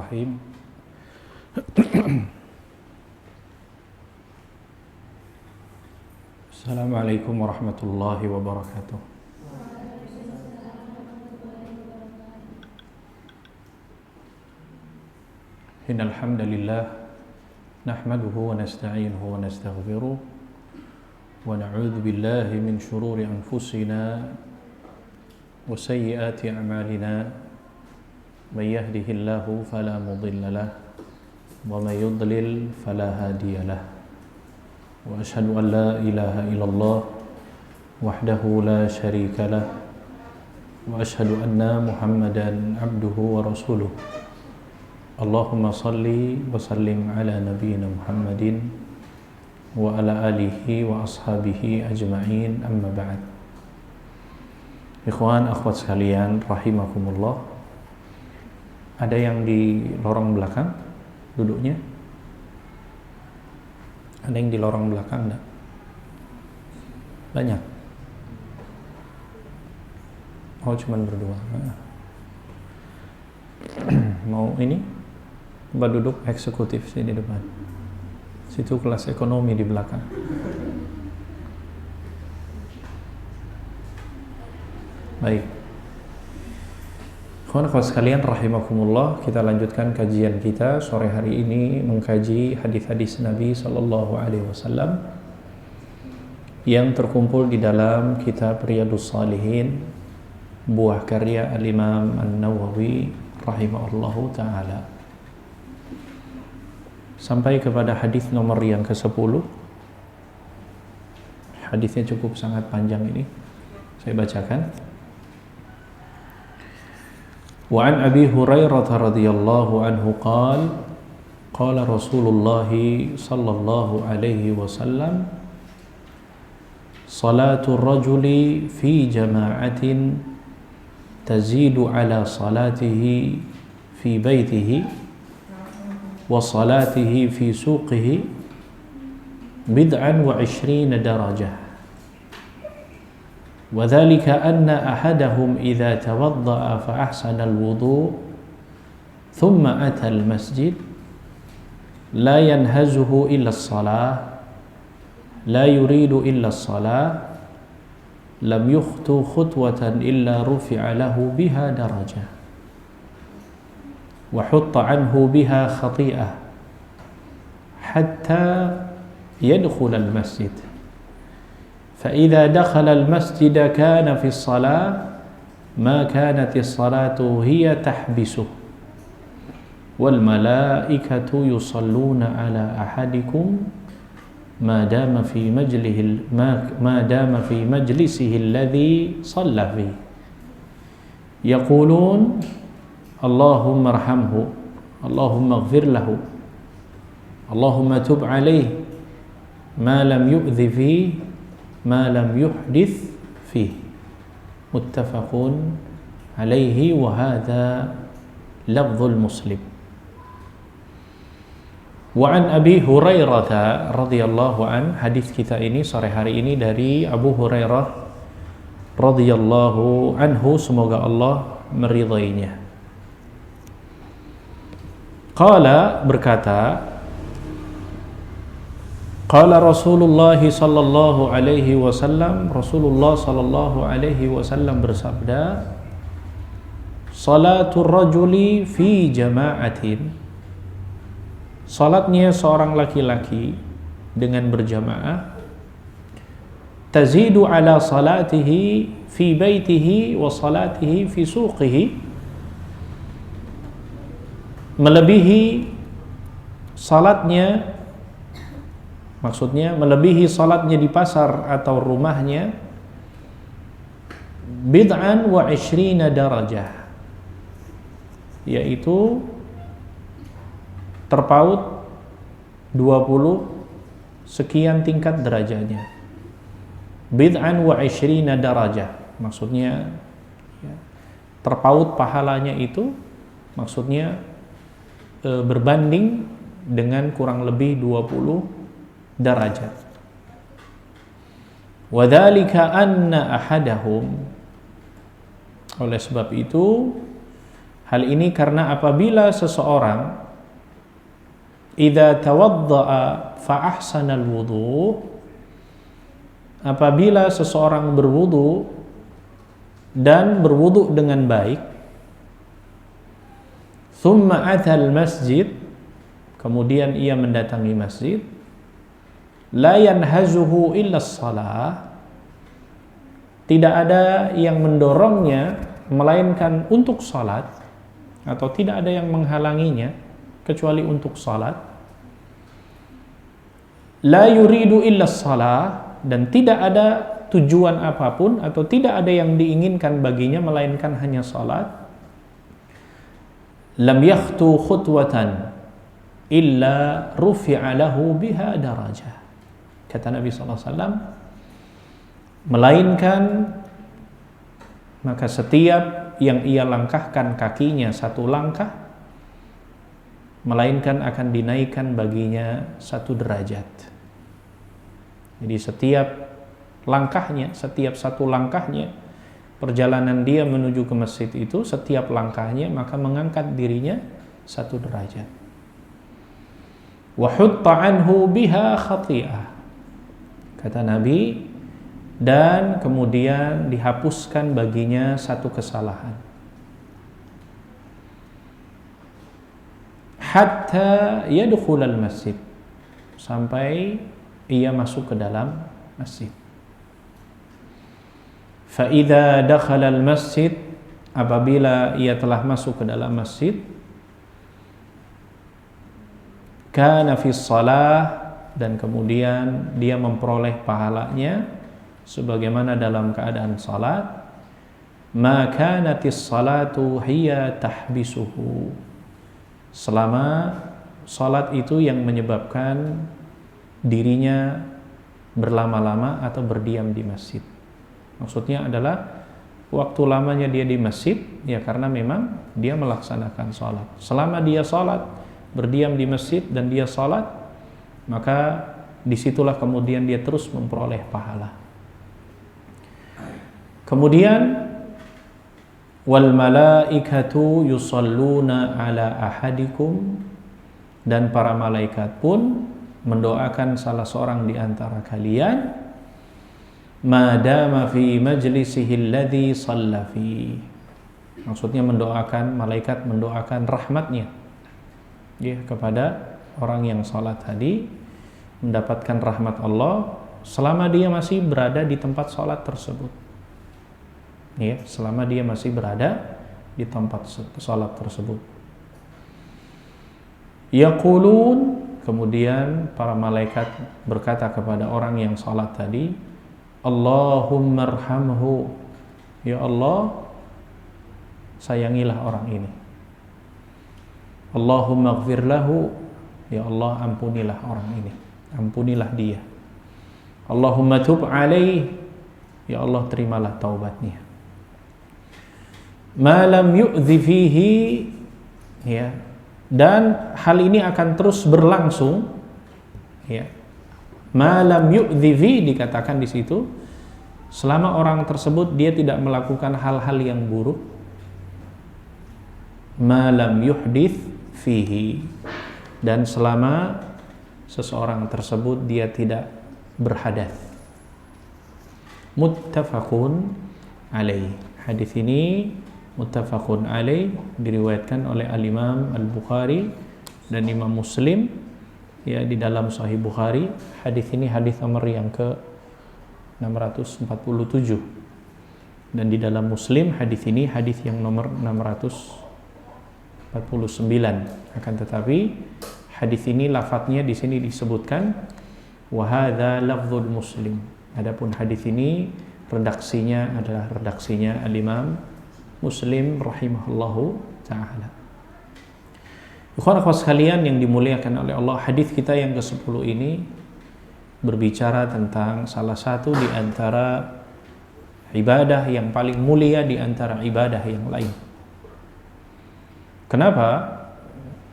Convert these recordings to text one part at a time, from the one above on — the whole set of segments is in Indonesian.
Bismillahirrahmanirrahim. Assalamualaikum warahmatullahi wabarakatuh. Innal hamdalillah nahmaduhu wa nasta'inuhu wa nastaghfiruh wa na'udzu billahi min shururi anfusina wa sayyiati a'malina. من يهده الله فلا مضل له ومن يضلل فلا هادي له وأشهد أن لا إله إلا الله وحده لا شريك له وأشهد أن محمدا عبده ورسوله اللهم صل وسلم على نبينا محمد وعلى آله وأصحابه أجمعين أما بعد. Ikhwan akhwat sekalian rahimakumullah. Ada yang di lorong belakang duduknya? Ada yang di lorong belakang enggak? Banyak. Oh, cuman berdua. Mau ini? Coba duduk eksekutif sih di depan. Situ kelas ekonomi di belakang. Baik. Kawan-kawan sekalian rahimakumullah, kita lanjutkan kajian kita sore hari ini mengkaji hadis-hadis Nabi sallallahu alaihi wasallam yang terkumpul di dalam kitab Riyadhus Shalihin, buah karya Al-Imam An-Nawawi rahimahullahu taala. Sampai kepada hadis nomor yang ke-10. Hadisnya cukup sangat panjang ini. Saya bacakan. وعن أبي هريرة رضي الله عنه قال قال رسول الله صلى الله عليه وسلم صلاة الرجل في جماعة تزيد على صلاته في بيته وصلاته في سوقه 29 درجة وذلك أن أحدهم إذا توضأ فأحسن الوضوء ثم أتى المسجد لا ينهزه إلا الصلاة لا يريد إلا الصلاة لم يخطو خطوة إلا رفع له بها درجة وحط عنه بها خطيئة حتى يدخل المسجد فإذا دخل المسجد كان في الصلاة ما كانت الصلاة هي تحبسه والملائكة يصلون على أحدكم ما دام في مجلسه الذي صلى فيه يقولون اللهم ارحمه اللهم اغفر له اللهم تب عليه ما لم يؤذ فيه ما لم يحدث فيه متفق عليه وهذا لفظ المسلم وعن أبي هريرة رضي الله عنه. Hadis kita ini sore hari ini dari Abu Hurairah radhiyallahu anhu, semoga Allah meridainya. Qala, berkata, Qala Rasulullah sallallahu alaihi wasallam, Rasulullah sallallahu alaihi wasallam bersabda, Salatul rajuli fi jama'atin, salatnya seorang laki-laki dengan berjamaah, tazidu ala salatihi fi baitihi wa salatihi fi suqihi, melebihi salatnya, maksudnya melebihi salatnya di pasar atau rumahnya, bid'an wa 20 darajah, yaitu terpaut 20 sekian tingkat derajatnya. Bid'an wa 20 darajah, maksudnya terpaut pahalanya itu, maksudnya berbanding dengan kurang lebih 20 derajat. Wadzalika anna ahadahum, oleh sebab itu Hal ini karena apabila seseorang idza tawaddaa fa ahsanal wudu, apabila seseorang berwudu dan berwudu dengan baik, thumma atal masjid, kemudian ia mendatangi masjid, la yanhazuhu illa shalah, tidak ada yang mendorongnya melainkan untuk salat, atau tidak ada yang menghalanginya kecuali untuk salat. La yuridu illa shalah, dan tidak ada tujuan apapun atau tidak ada yang diinginkan baginya melainkan hanya salat. Lam yakhtu khutwatan illa rufi'a lahu biha darajah. Kata Nabi SAW, melainkan maka setiap yang ia langkahkan kakinya satu langkah, melainkan akan dinaikkan baginya satu derajat. Jadi setiap langkahnya, setiap satu langkahnya, perjalanan dia menuju ke masjid itu, setiap langkahnya maka mengangkat dirinya satu derajat. Wa hutta anhu biha khati'ah. Kata Nabi, dan kemudian dihapuskan baginya satu kesalahan. Hatta yadkhulal masjid, sampai ia masuk ke dalam masjid. Fa idza dakhala al masjid, apabila ia telah masuk ke dalam masjid, kana fi shalah, dan kemudian dia memperoleh pahalanya sebagaimana dalam keadaan salat, ma kanatis salatu hiya tahbisuhu, selama salat itu yang menyebabkan dirinya berlama-lama atau berdiam di masjid. Maksudnya adalah waktu lamanya dia di masjid ya karena memang dia melaksanakan salat. Selama dia salat, berdiam di masjid dan dia salat, maka disitulah kemudian dia terus memperoleh pahala. Kemudian wal malaikatu yusalluna ala ahadikum, dan para malaikat pun mendoakan salah seorang di antara kalian, madama fi majlisihi alladhi shalla fi. Maksudnya mendoakan, malaikat mendoakan rahmatnya ya kepada orang yang salat tadi, mendapatkan rahmat Allah selama dia masih berada di tempat salat tersebut. Ya, selama dia masih berada di tempat salat tersebut. Yaqulun, kemudian para malaikat berkata kepada orang yang salat tadi, Allahumma arhamhu, ya Allah sayangilah orang ini. Allahumma ighfir lahu, ya Allah ampunilah orang ini, ampunilah dia. Allahumma tub alaih, ya Allah terimalah taubatnya. Ma lam yu'dhi fihi, ya, dan hal ini akan terus berlangsung ya. Ma lam yu'dhi fi, dikatakan di situ selama orang tersebut dia tidak melakukan hal-hal yang buruk. Ma lam yuhdith fihi, dan selama seseorang tersebut dia tidak berhadath. Muttafaqun alaih. Hadis ini muttafaqun alaih, diriwayatkan oleh Al-Imam Al-Bukhari dan Imam Muslim ya di dalam Sahih Bukhari. Hadis ini hadis nomor yang ke 647, dan di dalam Muslim hadis ini hadis yang nomor 649. Akan tetapi hadis ini lafadznya di sini disebutkan wa hadza lafdzul Muslim. Adapun hadis ini redaksinya adalah redaksinya Al-Imam Muslim rahimahullahu ta'ala. Ikhwan akhwat sekalian yang dimuliakan oleh Allah, hadis kita yang ke-10 ini berbicara tentang salah satu di antara ibadah yang paling mulia di antara ibadah yang lain. Kenapa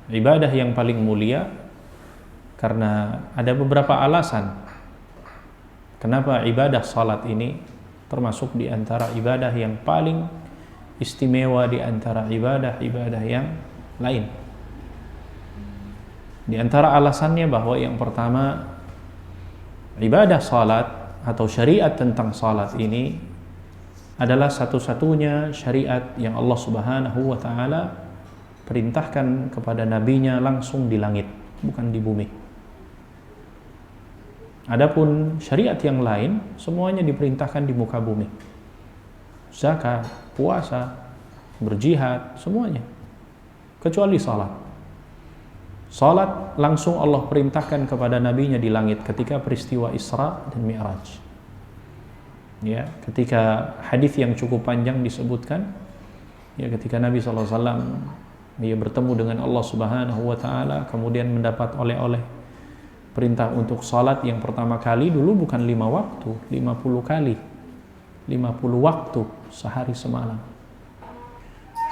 ibadah yang paling mulia? Karena ada beberapa alasan kenapa ibadah salat ini termasuk di antara ibadah yang paling istimewa di antara ibadah-ibadah yang lain. Di antara alasannya bahwa yang pertama, ibadah salat atau syariat tentang salat ini adalah satu-satunya syariat yang Allah Subhanahu wa taala perintahkan kepada nabinya langsung di langit, bukan di bumi. Adapun syariat yang lain semuanya diperintahkan di muka bumi. Zakat, puasa, berjihad, semuanya. Kecuali salat. Salat langsung Allah perintahkan kepada nabinya di langit ketika peristiwa Isra dan Mi'raj. Ya, ketika hadis yang cukup panjang disebutkan, ya ketika Nabi SAW dia bertemu dengan Allah Subhanahu wa taala, kemudian mendapat oleh-oleh perintah untuk salat yang pertama kali dulu bukan 5 waktu, 50 kali. 50 waktu sehari semalam.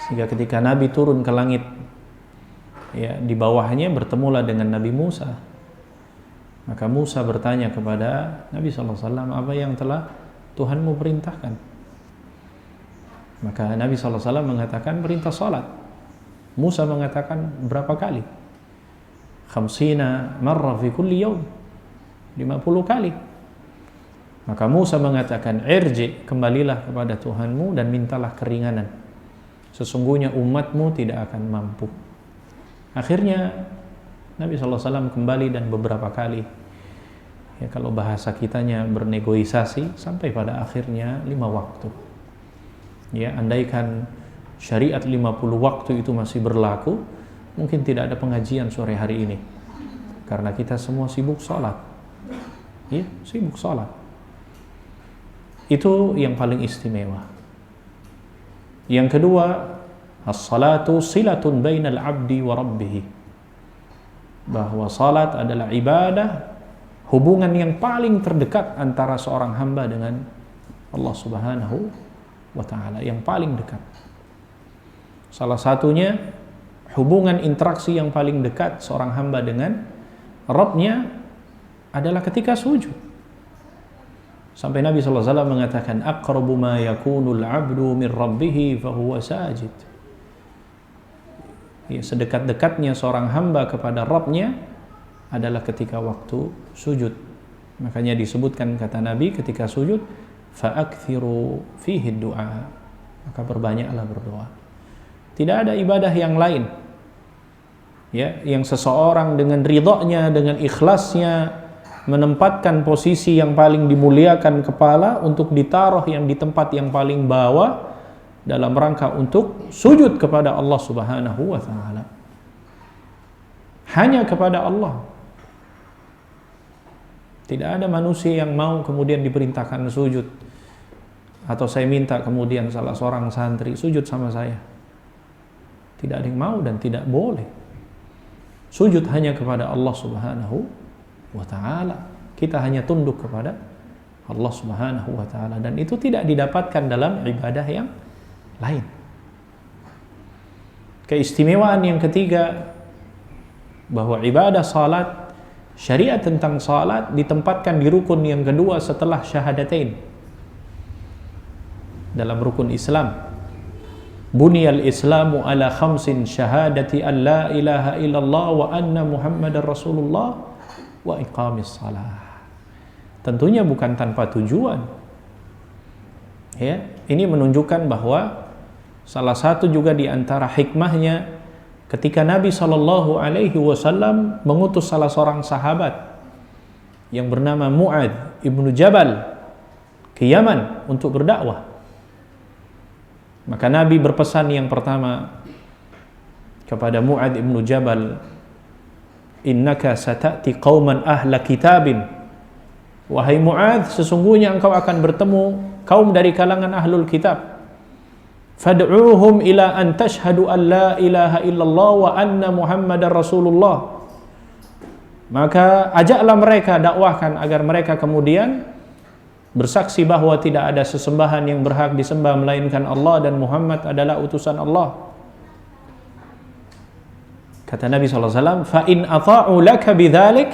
Sehingga ketika Nabi turun ke langit, ya di bawahnya bertemulah dengan Nabi Musa. Maka Musa bertanya kepada Nabi SAW, apa yang telah Tuhanmu perintahkan? Maka Nabi SAW mengatakan perintah salat. Musa mengatakan berapa kali? 50 marrah fi kulli yawm, 50 kali. Maka Musa mengatakan, irji, kembalilah kepada Tuhanmu dan mintalah keringanan. Sesungguhnya umatmu tidak akan mampu. Akhirnya Nabi SAW kembali dan beberapa kali. Ya, kalau bahasa kitanya bernegosiasi sampai pada akhirnya 5 waktu. Ya, andaikan syariat 50 waktu itu masih berlaku, mungkin tidak ada pengajian sore hari ini. Karena kita semua sibuk sholat. Ya, sibuk sholat. Itu yang paling istimewa. Yang kedua, as-salatu silatun bainal abdi wa rabbih. Bahwa salat adalah ibadah, hubungan yang paling terdekat antara seorang hamba dengan Allah Subhanahu wa taala, yang paling dekat. Salah satunya hubungan interaksi yang paling dekat seorang hamba dengan Rabb-nya adalah ketika sujud. Sampai Nabi SAW mengatakan, aqrabu ma yakunul abdu min rabbih fahuwa sajid. Ya, sedekat-dekatnya seorang hamba kepada Rabb-nya adalah ketika waktu sujud. Makanya disebutkan kata Nabi ketika sujud, fa'akthiru fihi du'a. Maka perbanyaklah berdoa. Tidak ada ibadah yang lain, ya, yang seseorang dengan ridhonya, dengan ikhlasnya menempatkan posisi yang paling dimuliakan kepala untuk ditaruh yang di tempat yang paling bawah dalam rangka untuk sujud kepada Allah Subhanahu wa taala. Hanya kepada Allah. Tidak ada manusia yang mau kemudian diperintahkan sujud. Atau saya minta kemudian salah seorang santri sujud sama saya. Tidak ada yang mau dan tidak boleh. Sujud hanya kepada Allah Subhanahu wa ta'ala. Kita hanya tunduk kepada Allah Subhanahu wa ta'ala, dan itu tidak didapatkan dalam ibadah yang lain. Keistimewaan yang ketiga, bahwa ibadah salat, syariat tentang salat ditempatkan di rukun yang kedua setelah syahadatain. Dalam rukun Islam, buniyal islamu ala khamsin syahadati an la ilaha illallah wa anna muhammadar rasulullah wa iqamis salah. Tentunya bukan tanpa tujuan. Ya, ini menunjukkan bahwa salah satu juga di antara hikmahnya ketika Nabi SAW mengutus salah seorang sahabat yang bernama Mu'adz ibnu Jabal ke Yaman untuk berdakwah. Maka Nabi berpesan yang pertama kepada Mu'adz ibnu Jabal, innaka sata'ti qauman ahla kitabin. Wahai Mu'adz, sesungguhnya engkau akan bertemu kaum dari kalangan ahlul kitab. Fad'uuhum ila an tashhadu an la ilaha illallah wa anna muhammadar rasulullah. Maka ajaklah mereka, dakwahkan agar mereka kemudian bersaksi bahwa tidak ada sesembahan yang berhak disembah melainkan Allah dan Muhammad adalah utusan Allah. Kata Nabi SAW, fa in ata'u laka bidzalik,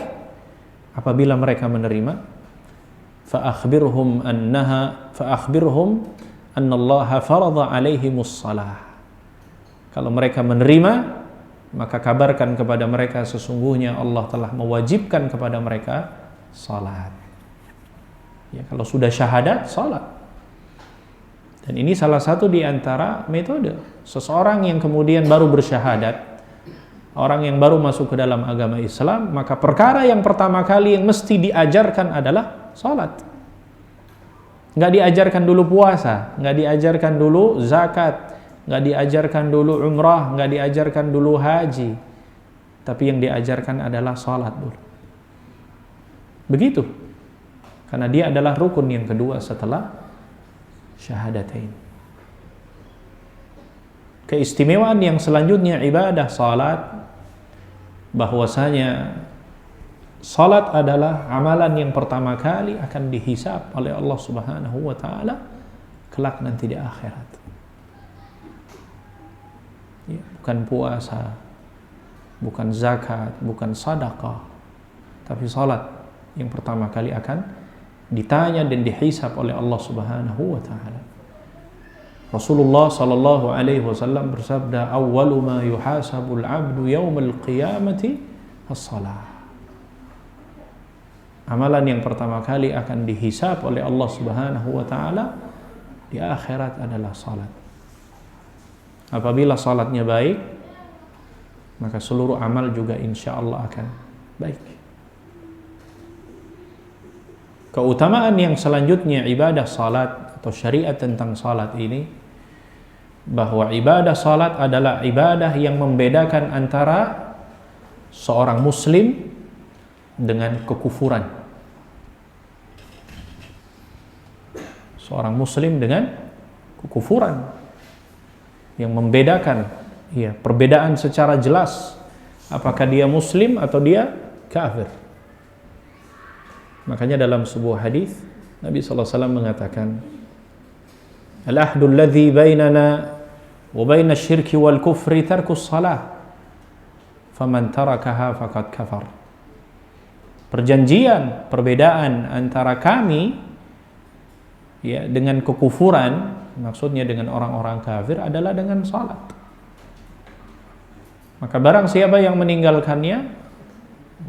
apabila mereka menerima, fa akhbirhum annallaha faradha alaihimus salah. Kalau mereka menerima, maka kabarkan kepada mereka sesungguhnya Allah telah mewajibkan kepada mereka salat. Ya, kalau sudah syahadat, salat. Dan ini salah satu di antara metode seseorang yang kemudian baru bersyahadat, orang yang baru masuk ke dalam agama Islam, maka perkara yang pertama kali yang mesti diajarkan adalah salat. Nggak diajarkan dulu puasa, nggak diajarkan dulu zakat, nggak diajarkan dulu umrah, nggak diajarkan dulu haji, tapi yang diajarkan adalah salat dulu. Begitu, karena dia adalah rukun yang kedua setelah syahadatain. Keistimewaan yang selanjutnya ibadah salat, bahwasanya salat adalah amalan yang pertama kali akan dihisab oleh Allah Subhanahu wa taala kelak nanti di akhirat. Ya, bukan puasa, bukan zakat, bukan sedekah, tapi salat yang pertama kali akan ditanya dan dihisab oleh Allah Subhanahu wa taala. Rasulullah sallallahu alaihi wasallam bersabda, "Awwalu ma yuhasabul 'abdu yaumal qiyamati as-shalah." Amalan yang pertama kali akan dihisab oleh Allah Subhanahu wa taala di akhirat adalah salat. Apabila salatnya baik, maka seluruh amal juga insyaallah akan baik. Keutamaan yang selanjutnya ibadah salat atau syariat tentang salat ini, bahwa ibadah salat adalah ibadah yang membedakan antara seorang muslim dengan kekufuran. Seorang muslim dengan kekufuran, yang membedakan, ya, perbedaan secara jelas apakah dia muslim atau dia kafir. Makanya dalam sebuah hadis Nabi sallallahu alaihi wasallam mengatakan, "Al-ahdu alladhi bainana wa baina asy-syirki wal kufri tarkus shalah. Faman tarakaha faqad kafar." Perjanjian, perbedaan antara kami, ya, dengan kekufuran, maksudnya dengan orang-orang kafir, adalah dengan salat. Maka barang siapa yang meninggalkannya,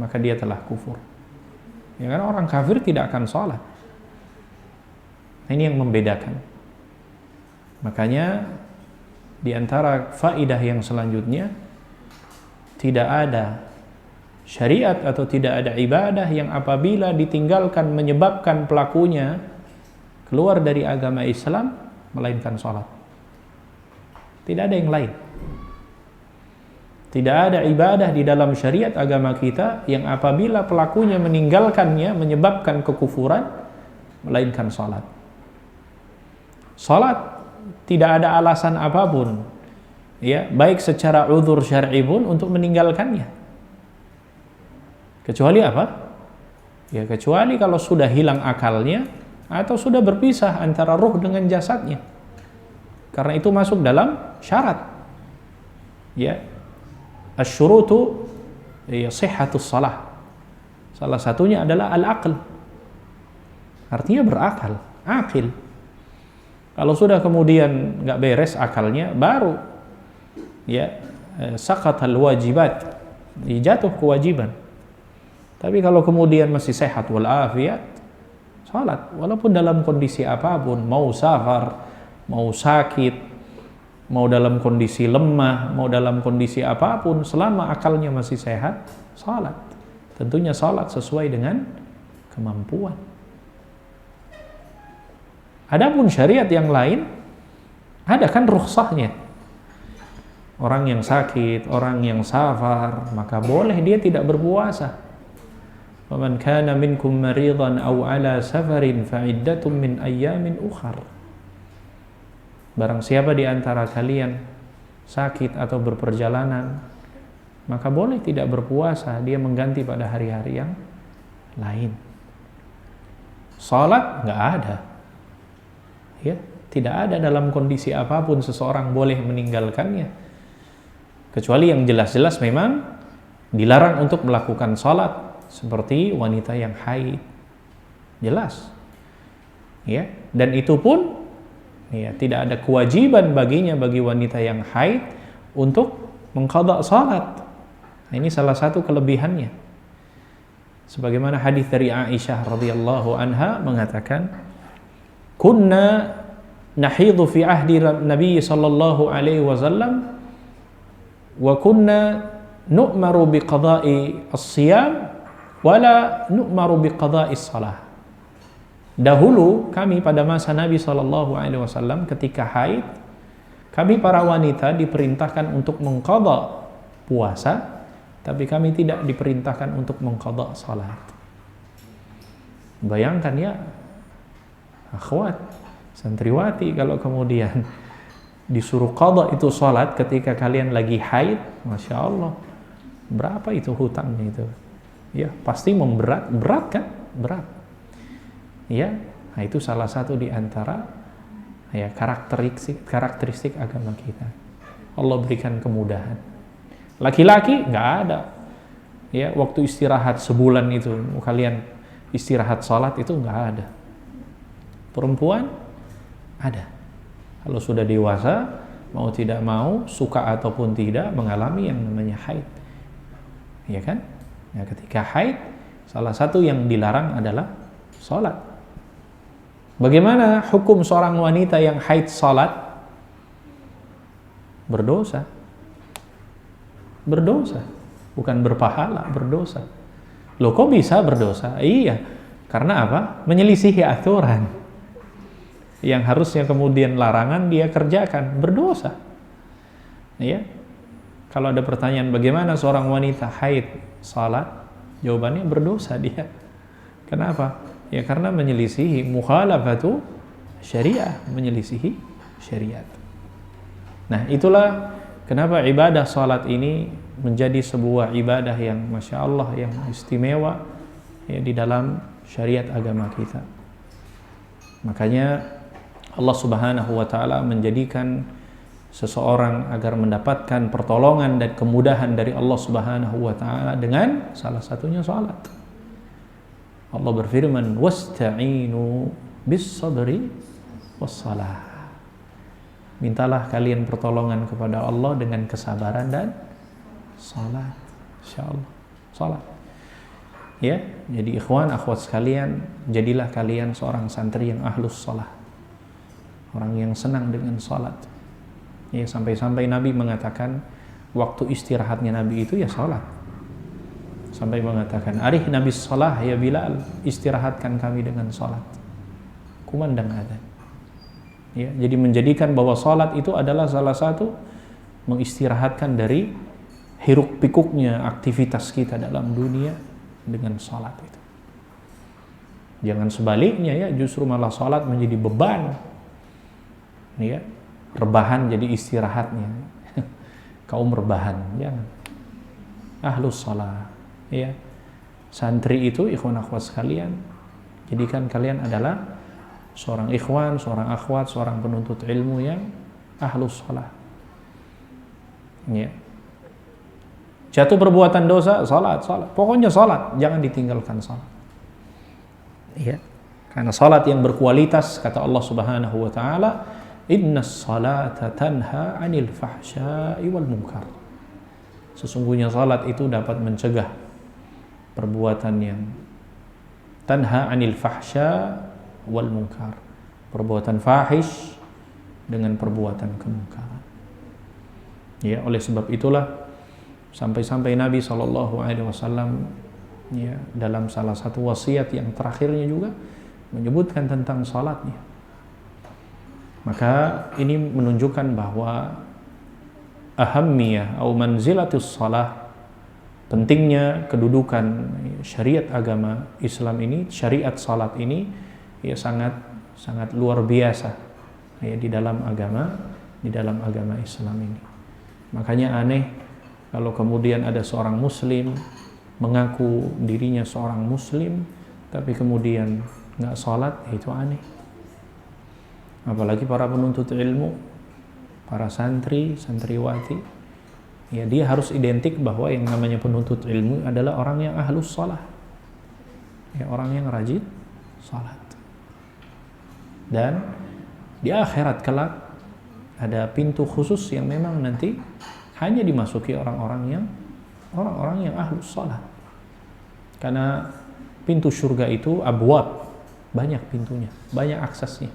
maka dia telah kufur. Ya, karena orang kafir tidak akan salat. Ini yang membedakan. Makanya di antara faidah yang selanjutnya, tidak ada syariat atau tidak ada ibadah yang apabila ditinggalkan menyebabkan pelakunya keluar dari agama Islam melainkan salat. Tidak ada yang lain. Tidak ada ibadah di dalam syariat agama kita yang apabila pelakunya meninggalkannya menyebabkan kekufuran melainkan salat. Salat tidak ada alasan apapun, ya, baik secara uzur syar'i pun untuk meninggalkannya. Kecuali apa? Ya, kecuali kalau sudah hilang akalnya atau sudah berpisah antara ruh dengan jasadnya. Karena itu masuk dalam syarat. Ya. Asy-syurutu ya sihhatus shalah. Salah satunya adalah al-aql. Artinya berakal, akil. Kalau sudah kemudian nggak beres akalnya, baru ya saqatal wajibat, jatuh kewajiban. Tapi kalau kemudian masih sehat walafiat, salat walaupun dalam kondisi apapun, mau safar, mau sakit, mau dalam kondisi lemah, mau dalam kondisi apapun, selama akalnya masih sehat, salat. Tentunya salat sesuai dengan kemampuan. Adapun syariat yang lain, ada kan rukhsahnya. Orang yang sakit, orang yang safar, maka boleh dia tidak berpuasa. Faman kana minkum maridan aw ala safarin fa iddatun min ayyamin ukhar. Barang siapa di antara kalian sakit atau berperjalanan, maka boleh tidak berpuasa, dia mengganti pada hari-hari yang lain. Salat nggak ada. Ya, tidak ada dalam kondisi apapun seseorang boleh meninggalkannya. Kecuali yang jelas-jelas memang dilarang untuk melakukan salat, seperti wanita yang haid. Jelas. Ya, dan itu pun Ya, tidak ada kewajiban baginya, bagi wanita yang haid, untuk mengqadha salat. Nah, ini salah satu kelebihannya. Sebagaimana hadis dari Aisyah radhiyallahu anha mengatakan, "Kunna nahidhu fi ahdi Nabi sallallahu alaihi wasallam wa kunna nu'maru biqada'i as-siyam wala nu'maru biqada'i as-salah." Dahulu kami pada masa Nabi sallallahu alaihi wasallam ketika haid, kami para wanita diperintahkan untuk mengqadha puasa, tapi kami tidak diperintahkan untuk mengqadha salat. Bayangkan ya, akhwat, santriwati, kalau kemudian disuruh qadha itu salat ketika kalian lagi haid, Masya Allah, berapa itu hutangnya itu? Ya, pasti berat kan? Berat. Ya, nah itu salah satu di antara ya karakteristik agama kita. Allah berikan kemudahan. Laki-laki nggak ada. Ya, waktu istirahat sebulan itu kalian istirahat salat itu nggak ada. Perempuan ada. Kalau sudah dewasa, mau tidak mau, suka ataupun tidak, mengalami yang namanya haid. Ya kan? Ya, ketika haid, salah satu yang dilarang adalah salat. Bagaimana hukum seorang wanita yang haid salat? Berdosa. Berdosa. Bukan berpahala, berdosa. Loh, kok bisa berdosa? Iya, karena apa? Menyelisihi aturan. Yang harusnya kemudian larangan dia kerjakan, berdosa. Ya. Kalau ada pertanyaan bagaimana seorang wanita haid salat? Jawabannya berdosa dia. Kenapa? Ya karena menyelisihi mukhalafatu syariah, menyelisihi syariat. Nah, itulah kenapa ibadah salat ini menjadi sebuah ibadah yang Masya Allah, yang istimewa ya, di dalam syariat agama kita. Makanya Allah Subhanahu wa ta'ala menjadikan seseorang agar mendapatkan pertolongan dan kemudahan dari Allah Subhanahu wa ta'ala dengan salah satunya salat. Allah berfirman, "Wasta'inu bis-sabri was-salah." Mintalah kalian pertolongan kepada Allah dengan kesabaran dan salat. Insyaallah, salat. Ya, jadi ikhwan akhwat sekalian, jadilah kalian seorang santri yang ahlus salah. Orang yang senang dengan salat. Ya, sampai-sampai Nabi mengatakan waktu istirahatnya Nabi itu ya salat. Sampai mengatakan, "Arihna bis salah ya Bilal, istirahatkan kami dengan salat." Kumandang adzan. Ya, jadi menjadikan bahwa salat itu adalah salah satu mengistirahatkan dari hiruk pikuknya aktivitas kita dalam dunia dengan salat itu. Jangan sebaliknya ya, justru malah salat menjadi beban. Ya, rebahan jadi istirahatnya. Kaum rebahan, jangan. Ahlus salah. Ya, santri itu ikhwan akhwat sekalian, jadikan kalian adalah seorang ikhwan, seorang akhwat, seorang penuntut ilmu yang ahlus salah. Ya. Jatuh perbuatan dosa, salat. Pokoknya salat, jangan ditinggalkan salat. Ya. Karena salat yang berkualitas, kata Allah Subhanahu wa taala, "Innas salata tanha 'anil fahsya'i wal munkar." Sesungguhnya salat itu dapat mencegah perbuatan yang tanha 'anil fahsya wal munkar, perbuatan fahish dengan perbuatan kemungkaran. Ya, oleh sebab itulah sampai-sampai Nabi SAW ya, dalam salah satu wasiat yang terakhirnya juga menyebutkan tentang salatnya. Maka ini menunjukkan bahwa ahammiyah atau manzilatus salah, pentingnya kedudukan syariat agama Islam ini, syariat salat ini ya sangat luar biasa ya di dalam agama Islam ini. Makanya aneh kalau kemudian ada seorang muslim mengaku dirinya seorang muslim tapi kemudian nggak salat, itu aneh. Apalagi para penuntut ilmu, para santriwati. Ya, dia harus identik bahwa yang namanya penuntut ilmu adalah orang yang ahlus salah. Ya, orang yang rajin salat. Dan Di akhirat kelak ada pintu khusus yang memang nanti hanya dimasuki orang-orang yang ahlus salat. Karena pintu surga itu abwab, banyak pintunya, banyak aksesnya.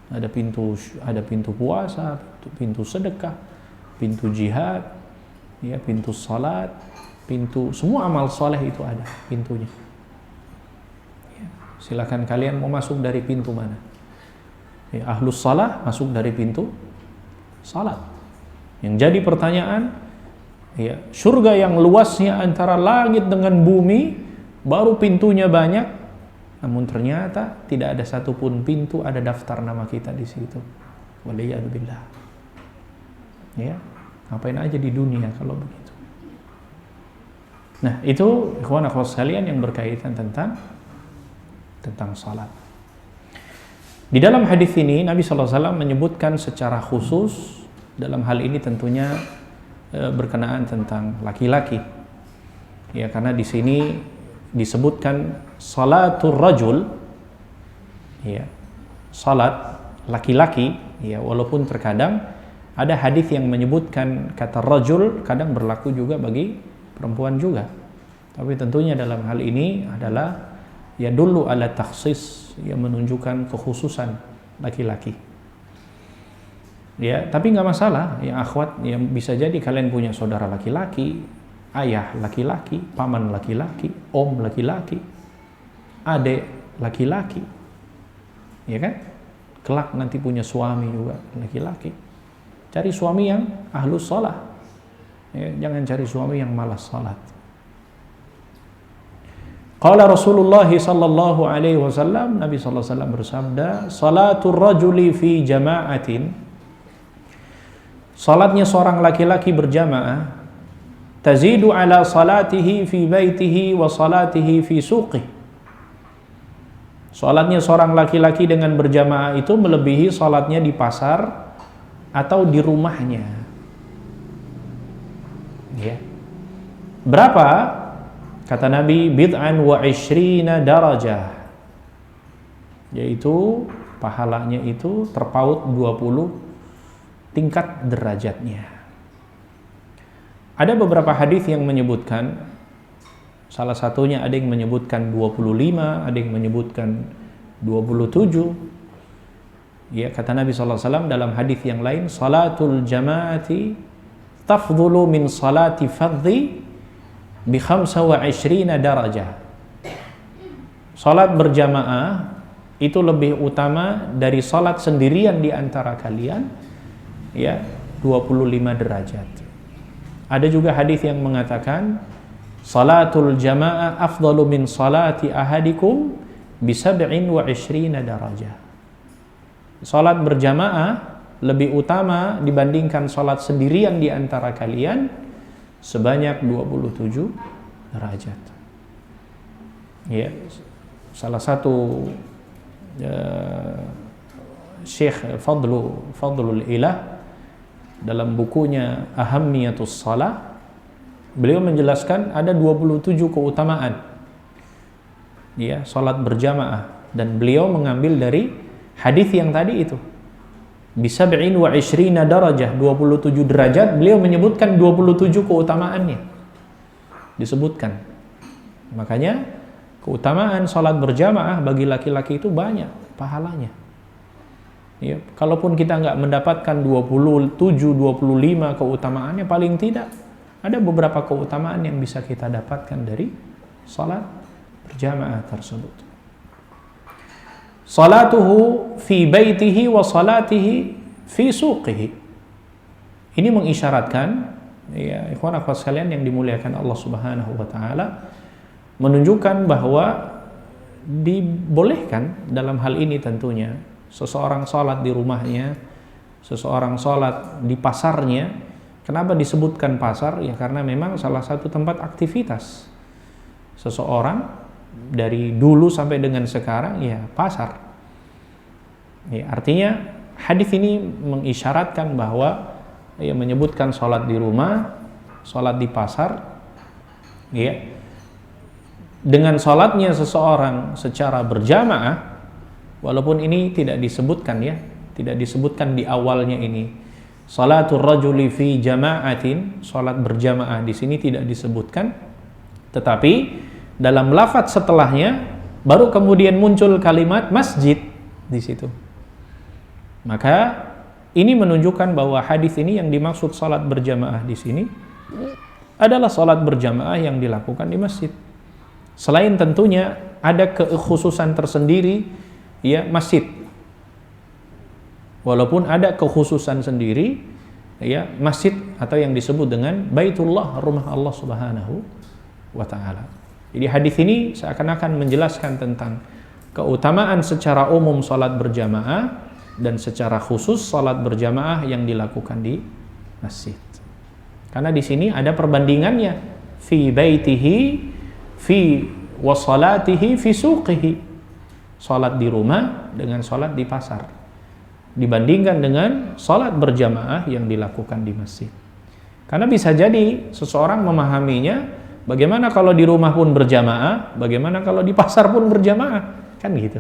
Ada pintu puasa, pintu sedekah, pintu jihad, ya, pintu salat, pintu semua amal soleh itu ada pintunya. Ya, silakan kalian mau masuk dari pintu mana. Ya, ahlus salah masuk dari pintu salat. Yang jadi pertanyaan, ya, surga yang luasnya antara langit dengan bumi, baru pintunya banyak, namun ternyata tidak ada satupun pintu ada daftar nama kita di situ. Waliyadzubillah. Ya, ngapain aja di dunia kalau begitu. Nah, itu ikhwan akhwat sekalian yang berkaitan tentang salat. Di dalam hadis ini Nabi SAW menyebutkan secara khusus, dalam hal ini tentunya berkenaan tentang laki-laki. Ya, karena di sini disebutkan salatul rajul, ya, salat laki-laki, ya, walaupun terkadang ada hadis yang menyebutkan kata rajul kadang berlaku juga bagi perempuan juga. Tapi tentunya dalam hal ini adalah ya dulu ala takhsis, yang menunjukkan kekhususan laki-laki. Ya, tapi nggak masalah, ya akhwat, yang bisa jadi kalian punya saudara laki-laki, ayah laki-laki, paman laki-laki, om laki-laki, adik laki-laki, ya kan? Kelak nanti punya suami juga laki-laki. Cari suami yang ahlus shalah, ya, jangan cari suami yang malas salat. Qala Rasulullah sallallahu alaihi wasallam, Nabi sallallahu alaihi wasallam bersabda, salatul rajuli fi jama'atin, salatnya seorang laki-laki berjamaah, tazidu ala salatihi fi baitihi wa salatihi fi suqihi. Salatnya seorang laki-laki dengan berjamaah itu melebihi salatnya di pasar atau di rumahnya. Ya. Berapa? Kata Nabi, bid'an wa 'ishrina darajah, yaitu pahalanya itu terpaut 20 tingkat derajatnya. Ada beberapa hadis yang menyebutkan, salah satunya ada yang menyebutkan 25, ada yang menyebutkan 27. Ya, kata Nabi SAW dalam hadis yang lain, salatul jama'ati tafdhulu min salati fardhi bi 25 darajah. Salat berjamaah itu lebih utama dari salat sendirian di antara kalian, ya, 25 derajat. Ada juga hadis yang mengatakan salatul jamaah afdalu min salati ahadikum bi 27 darajah. Salat berjamaah lebih utama dibandingkan salat sendirian di antara kalian sebanyak 27 derajat. Ya, salah satu Syekh Fadlul Ilah dalam bukunya Ahammiyatus Shalah, beliau menjelaskan ada 27 keutamaan, ya, salat berjamaah, dan beliau mengambil dari hadis yang tadi itu. Bisa 27 darajah, 27 derajat, beliau menyebutkan 27 keutamaannya disebutkan. Makanya keutamaan salat berjamaah bagi laki-laki itu banyak pahalanya. Ya, kalaupun kita nggak mendapatkan 27, 25 keutamaannya, paling tidak ada beberapa keutamaan yang bisa kita dapatkan dari salat berjamaah tersebut. Salatuhu fi baitihi wa salatihi fi suqihi. Ini mengisyaratkan, ya ikhwan akhwat sekalian yang dimuliakan Allah Subhanahu wa taala, menunjukkan bahwa dibolehkan dalam hal ini tentunya seseorang salat di rumahnya, seseorang salat di pasarnya. Kenapa disebutkan pasar? Ya karena memang salah satu tempat aktivitas seseorang dari dulu sampai dengan sekarang, ya pasar. Ya, artinya hadis ini mengisyaratkan bahwa, ya, menyebutkan sholat di rumah, sholat di pasar, ya, dengan sholatnya seseorang secara berjamaah, walaupun ini tidak disebutkan, ya, tidak disebutkan di awalnya ini. Salatul rajuli fi jama'atin, salat berjamaah di sini tidak disebutkan, tetapi dalam lafaz setelahnya baru kemudian muncul kalimat masjid di situ. Maka ini menunjukkan bahwa hadis ini yang dimaksud salat berjamaah di sini adalah salat berjamaah yang dilakukan di masjid. Selain tentunya ada kekhususan tersendiri ya masjid. Walaupun ada kekhususan sendiri ya masjid atau yang disebut dengan Baitullah, rumah Allah Subhanahu wa taala. Jadi hadis ini seakan-akan menjelaskan tentang keutamaan secara umum salat berjamaah dan secara khusus salat berjamaah yang dilakukan di masjid. Karena di sini ada perbandingannya fi baitihi fi wa salatihi fi suqihi. Salat di rumah dengan salat di pasar. Dibandingkan dengan salat berjamaah yang dilakukan di masjid. Karena bisa jadi seseorang memahaminya, bagaimana kalau di rumah pun berjamaah, bagaimana kalau di pasar pun berjamaah, kan gitu.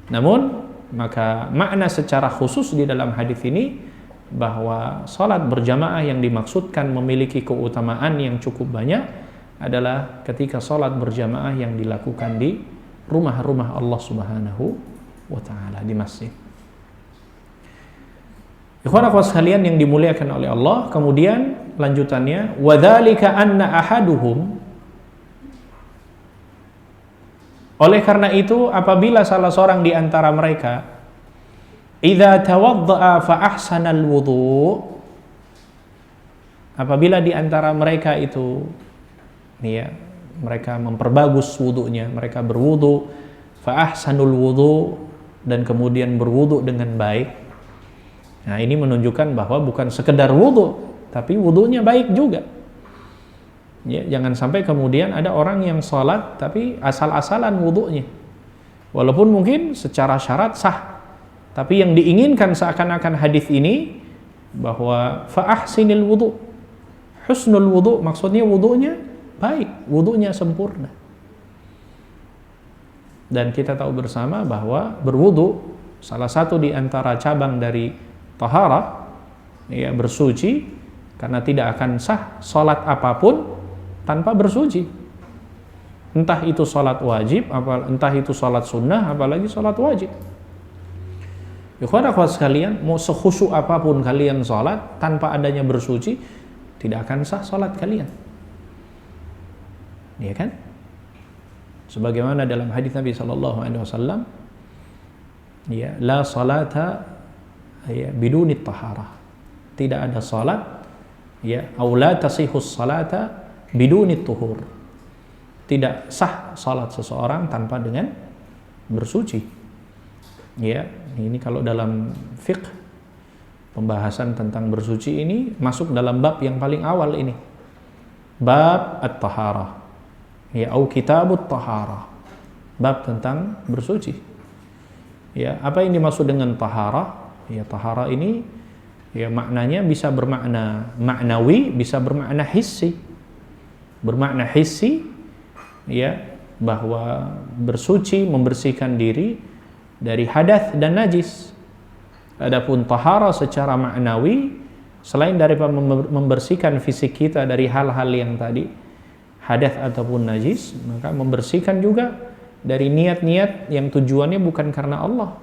Namun maka makna secara khusus di dalam hadis ini bahwa salat berjamaah yang dimaksudkan memiliki keutamaan yang cukup banyak adalah ketika salat berjamaah yang dilakukan di rumah-rumah Allah Subhanahu wa ta'ala, di masjid. Ikhwan akhwat sekalian yang dimuliakan oleh Allah, kemudian lanjutannya wadzalika anna ahaduhum, oleh karena itu apabila salah seorang di antara mereka idza tawaddaa fa ahsanal wudu, apabila di antara mereka itu ya mereka memperbagus wudunya, mereka berwudu fa ahsanul wudu, dan kemudian berwudu dengan baik. Nah, ini menunjukkan bahwa bukan sekedar wudu, tapi wudunya baik juga. Ya, jangan sampai kemudian ada orang yang sholat tapi asal-asalan wudunya. Walaupun mungkin secara syarat sah, tapi yang diinginkan seakan-akan hadis ini bahwa fa ahsinil wudu. Husnul wudu maksudnya wudunya baik, wudunya sempurna. Dan kita tahu bersama bahwa berwudu salah satu di antara cabang dari taharah, ya, bersuci, karena tidak akan sah salat apapun tanpa bersuci. Entah itu salat wajib, entah itu salat sunnah, apalagi salat wajib. Ikhwan akhwat sekalian, mau sekhusyuk apapun kalian salat tanpa adanya bersuci, tidak akan sah salat kalian. Iya kan? Sebagaimana dalam hadis Nabi sallallahu alaihi wasallam, ya, la salata ya biduni taharah. Tidak ada salat ya, au la tasihus salata biduni tuhur. Tidak sah salat seseorang tanpa dengan bersuci. Ya, ini kalau dalam fiqh pembahasan tentang bersuci ini masuk dalam bab yang paling awal ini. Bab at-taharah. Ya, au kitabut taharah, bab tentang bersuci. Ya, apa yang dimaksud dengan taharah? Ya, taharah ini ya maknanya bisa bermakna maknawi, bisa bermakna hissi. Bermakna hissi ya, bahwa bersuci membersihkan diri dari hadas dan najis. Adapun taharah secara maknawi, selain daripada membersihkan fisik kita dari hal-hal yang tadi hadas ataupun najis, maka membersihkan juga dari niat-niat yang tujuannya bukan karena Allah.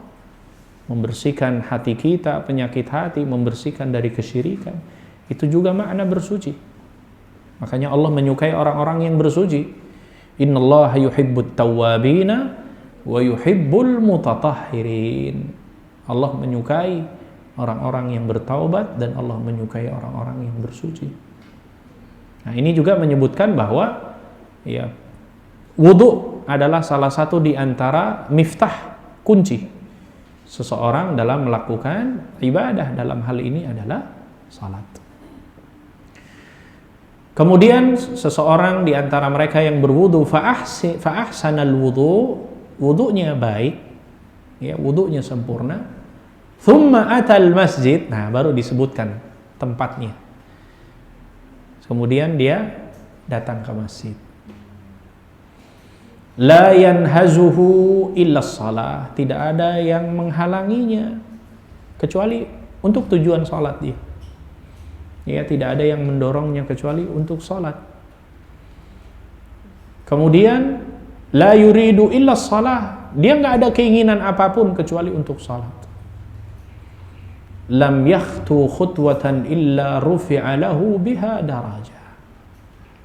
Membersihkan hati kita, penyakit hati, membersihkan dari kesyirikan. Itu juga makna bersuci. Makanya Allah menyukai orang-orang yang bersuci. Innallaha yuhibbut tawwabina wa yuhibbul mutatahhirin. Allah menyukai orang-orang yang bertaubat dan Allah menyukai orang-orang yang bersuci. Nah, ini juga menyebutkan bahwa ya, wudu adalah salah satu di antara miftah, kunci seseorang dalam melakukan ibadah, dalam hal ini adalah salat. Kemudian seseorang di antara mereka yang berwudu fa ahsanal wudu, wudunya baik, ya, wudunya sempurna. Thumma atal masjid, nah baru disebutkan tempatnya. Kemudian dia datang ke masjid. La yanhazuhu illa shalah, tidak ada yang menghalanginya kecuali untuk tujuan salat dia. Ya, tidak ada yang mendorongnya kecuali untuk salat. Kemudian la yuridu illa shalah, dia enggak ada keinginan apapun kecuali untuk salat. Lam yakhtu khutwatan illa rufi'a lahu biha darajah,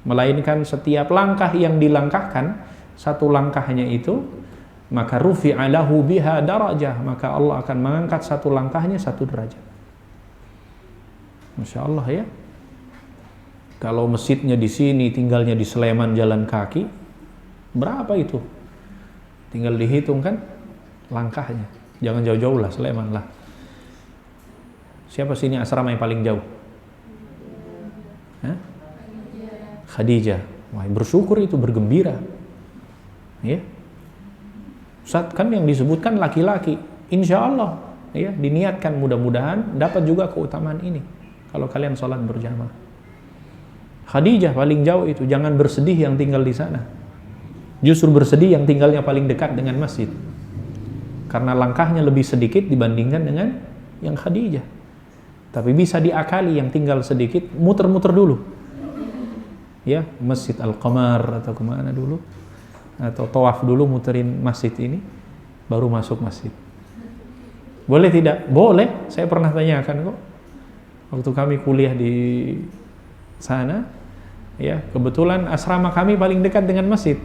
melainkan setiap langkah yang dilangkahkan, satu langkahnya itu, maka rufi'a lahu biha darajah, maka Allah akan mengangkat satu langkahnya satu derajat. Masya Allah ya. Kalau masjidnya di sini, tinggalnya di Sleman jalan kaki, berapa itu? Tinggal dihitung kan langkahnya. Jangan jauh-jauh lah, Sleman lah. Siapa sini asrama yang paling jauh? Hah? Khadijah. Wah, bersyukur itu, bergembira. Ya. Ustaz, kan yang disebutkan laki-laki. Insya Allah ya, diniatkan mudah-mudahan dapat juga keutamaan ini kalau kalian sholat berjamaah. Khadijah paling jauh itu, jangan bersedih yang tinggal di sana. Justru bersedih yang tinggalnya paling dekat dengan masjid. Karena langkahnya lebih sedikit dibandingkan dengan yang Khadijah. Tapi bisa diakali yang tinggal sedikit, muter-muter dulu. Ya, Masjid Al-Qamar atau kemana dulu, atau tawaf dulu muterin masjid ini, baru masuk masjid. Boleh tidak? Boleh. Saya pernah tanyakan kok. Waktu kami kuliah di sana, ya, kebetulan asrama kami paling dekat dengan masjid.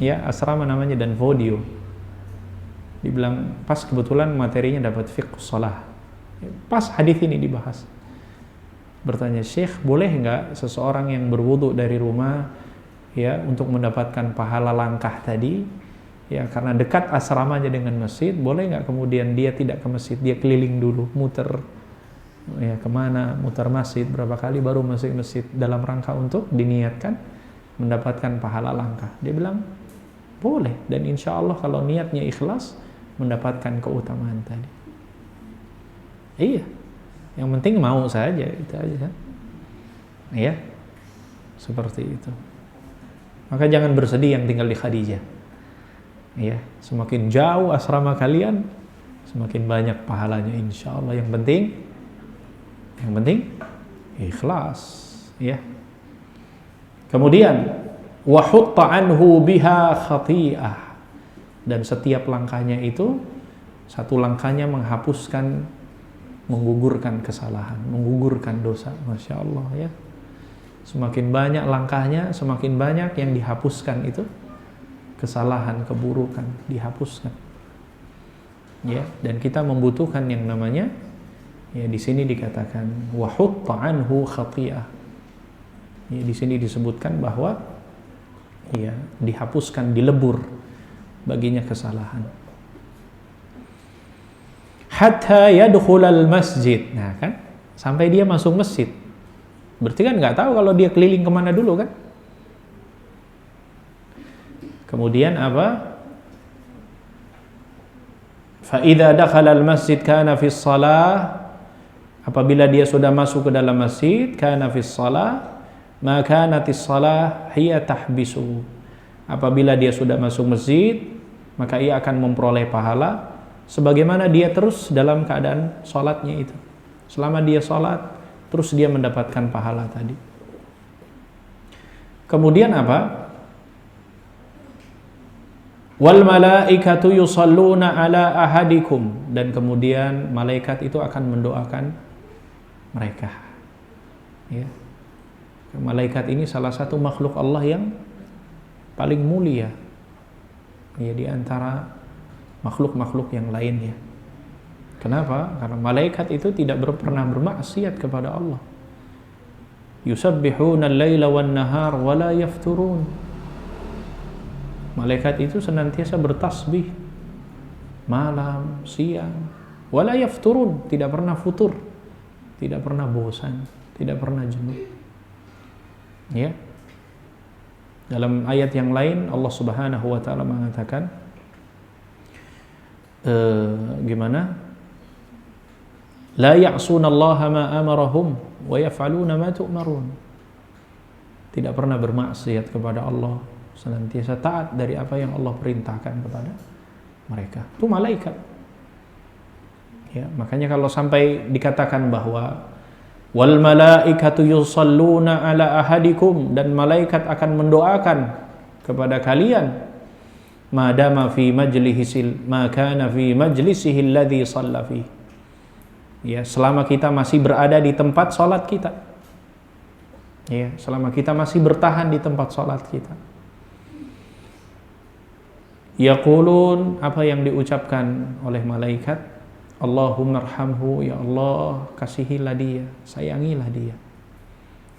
Ya, asrama namanya Danfodio. Dibilang pas kebetulan materinya dapat fiqh shalah. Pas hadis ini dibahas. Bertanya, "Syekh, boleh enggak seseorang yang berwudu dari rumah ya untuk mendapatkan pahala langkah tadi, ya karena dekat asramanya dengan masjid, boleh nggak kemudian dia tidak ke masjid, dia keliling dulu, muter ya kemana, muter masjid berapa kali baru masuk masjid dalam rangka untuk diniatkan mendapatkan pahala langkah?" Dia bilang boleh, dan insya Allah kalau niatnya ikhlas mendapatkan keutamaan tadi. Iya, yang penting mau saja, itu aja kan. Iya, seperti itu. Maka jangan bersedih yang tinggal di Khadijah. Ya, semakin jauh asrama kalian, semakin banyak pahalanya insya Allah. Yang penting ikhlas. Ya. Kemudian wa hutta anhu biha khati'ah, dan setiap langkahnya itu, satu langkahnya menghapuskan, menggugurkan kesalahan, menggugurkan dosa. Masya Allah ya. Semakin banyak langkahnya, semakin banyak yang dihapuskan itu, kesalahan, keburukan dihapuskan. Ya, dan kita membutuhkan yang namanya, ya di sini dikatakan wa hutta anhu khati'ah. Ya, di sini disebutkan bahwa ya dihapuskan, dilebur baginya kesalahan. Hatta yadkhulal masjid. Nah kan, sampai dia masuk masjid. Berarti kan nggak tahu kalau dia keliling kemana dulu kan. Kemudian apa? Fa idza dakhala al-masjid kana fi shalah. Apabila dia sudah masuk ke dalam masjid, kana fi shalah, ma kanatis shalah hiya tahbisu. Apabila dia sudah masuk masjid, maka ia akan memperoleh pahala sebagaimana dia terus dalam keadaan salatnya itu. Selama dia salat, terus dia mendapatkan pahala tadi. Kemudian apa? Wal malaikatu yusalluna ala ahadikum, dan kemudian malaikat itu akan mendoakan mereka. Ya. Malaikat ini salah satu makhluk Allah yang paling mulia ya di antara makhluk-makhluk yang lainnya. Kenapa? Karena malaikat itu tidak pernah bermaksiat kepada Allah. Yusabbihuna al-laila wan-nahar wa la yafturun. Malaikat itu senantiasa bertasbih malam, siang, wa la yafturun, tidak pernah futur, tidak pernah bosan, tidak pernah jenuh. Ya. Dalam ayat yang lain Allah Subhanahu wa taala mengatakan gimana? La ya'sunallaha ma amarahum wa yaf'aluna ma tu'marun. Tidak pernah bermaksiat kepada Allah, senantiasa taat dari apa yang Allah perintahkan kepada mereka. Itu malaikat. Ya, makanya kalau sampai dikatakan bahwa wal malaikatu yusalluna ala ahadikum, dan malaikat akan mendoakan kepada kalian madama fi majlisil ma kana fi majlisihi alladhi shalla fi. Ya, selama kita masih berada di tempat salat kita. Ya, selama kita masih bertahan di tempat salat kita. Yaqulun, apa yang diucapkan oleh malaikat? Allahumma arhamhu, ya Allah kasihilah dia, sayangilah dia.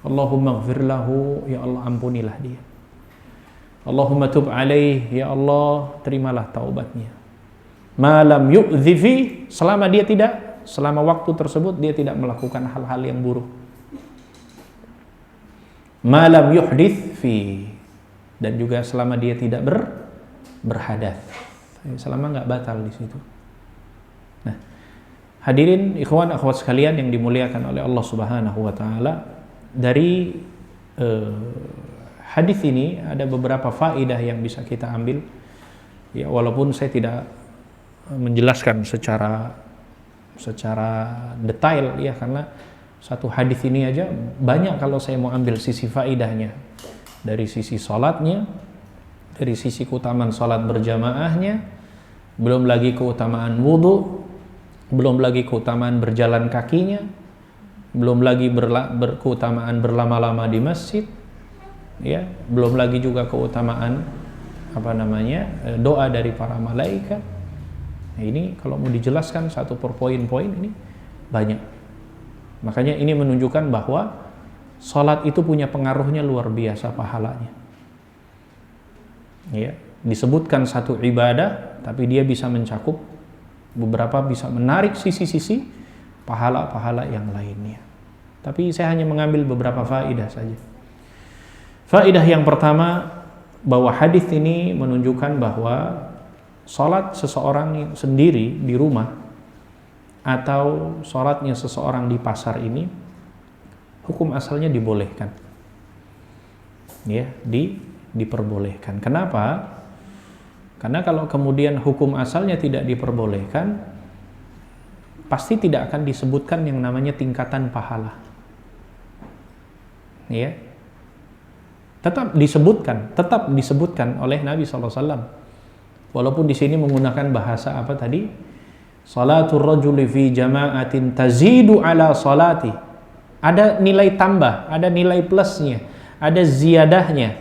Allahumma ighfir lahu, ya Allah ampunilah dia. Allahumma tub alaih, ya Allah terimalah taubatnya. Ma lam yu'dhi fi, selama waktu tersebut dia tidak melakukan hal-hal yang buruk. Ma lam yuhdith fi, dan juga selama dia tidak berhadas, selama enggak batal di situ. Nah, hadirin ikhwan akhwat sekalian yang dimuliakan oleh Allah Subhanahu wa taala, dari hadis ini ada beberapa faedah yang bisa kita ambil. Ya, walaupun saya tidak menjelaskan secara detail ya, karena satu hadis ini aja banyak kalau saya mau ambil sisi faedahnya. Dari sisi salatnya, dari sisi keutamaan salat berjamaahnya, belum lagi keutamaan wudu, belum lagi keutamaan berjalan kakinya, belum lagi keutamaan berlama-lama di masjid, ya, belum lagi juga keutamaan doa dari para malaikat. Nah, ini kalau mau dijelaskan satu per poin-poin ini banyak. Makanya ini menunjukkan bahwa salat itu punya pengaruhnya luar biasa pahalanya. Ya, disebutkan satu ibadah tapi dia bisa mencakup beberapa, bisa menarik sisi-sisi pahala-pahala yang lainnya. Tapi saya hanya mengambil beberapa faedah saja. Faedah yang pertama, bahwa hadis ini menunjukkan bahwa salat seseorang sendiri di rumah atau salatnya seseorang di pasar ini hukum asalnya dibolehkan. Ya, diperbolehkan. Kenapa? Karena kalau kemudian hukum asalnya tidak diperbolehkan, pasti tidak akan disebutkan yang namanya tingkatan pahala. Ya. Tetap disebutkan oleh Nabi SAW. Walaupun di sini menggunakan bahasa apa tadi? Salatul rajuli fi jama'atin tazidu ala salati. Ada nilai tambah, ada nilai plusnya, ada ziyadahnya.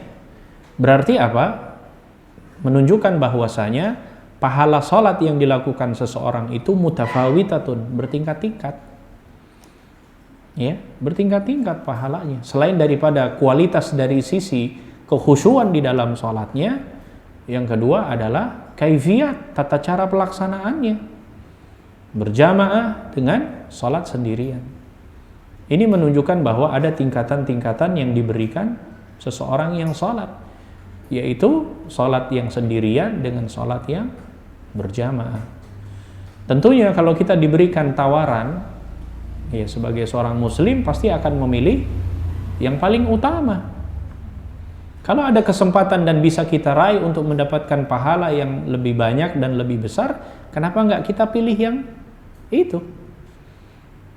Berarti apa? Menunjukkan bahwasanya pahala salat yang dilakukan seseorang itu mutafawitatun, bertingkat-tingkat. Ya, bertingkat-tingkat pahalanya. Selain daripada kualitas dari sisi kekhusyuan di dalam salatnya, yang kedua adalah kaifiyat, tata cara pelaksanaannya. Berjamaah dengan salat sendirian. Ini menunjukkan bahwa ada tingkatan-tingkatan yang diberikan seseorang yang salat, yaitu salat yang sendirian dengan salat yang berjamaah. Tentunya kalau kita diberikan tawaran, ya sebagai seorang muslim pasti akan memilih yang paling utama. Kalau ada kesempatan dan bisa kita raih untuk mendapatkan pahala yang lebih banyak dan lebih besar, kenapa enggak kita pilih yang itu?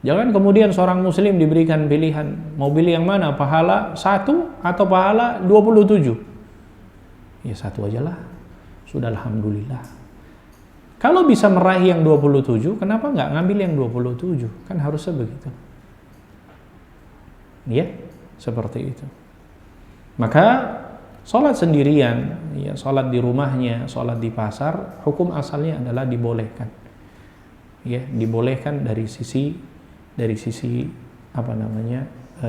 Jangan kemudian seorang muslim diberikan pilihan, mau pilih yang mana? Pahala 1 atau pahala 27? Ya satu aja lah, sudah alhamdulillah. Kalau bisa meraih yang 27, kenapa enggak ngambil yang 27? Kan harusnya begitu. Ya, seperti itu. Maka sholat sendirian, ya sholat di rumahnya, sholat di pasar, hukum asalnya adalah dibolehkan. Ya, dibolehkan dari sisi